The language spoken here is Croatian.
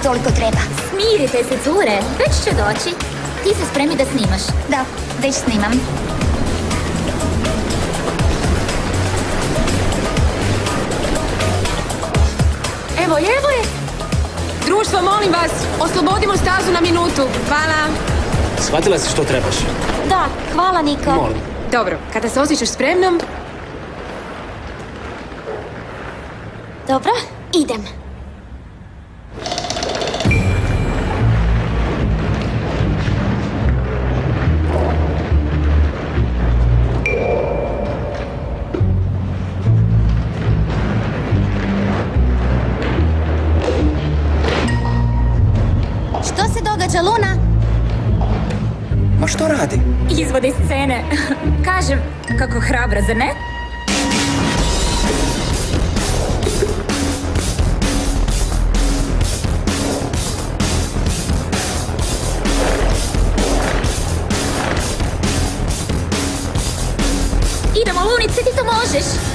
toliko treba. Smirite se, cure. Već će doći. Ti se spremi da snimaš. Da, već snimam. Evo je. Društvo, molim vas, oslobodimo stazu na minutu. Hvala. Shvatila si što trebaš? Da, hvala Niko. Molim. Dobro, kada se osjećaš spremnom, Dobro, idem. Što se događa, Luna? Ma što radi? Izvodi scene. Kažem, kako hrabra, zar ne? Idemo, Lunice, ti to možeš.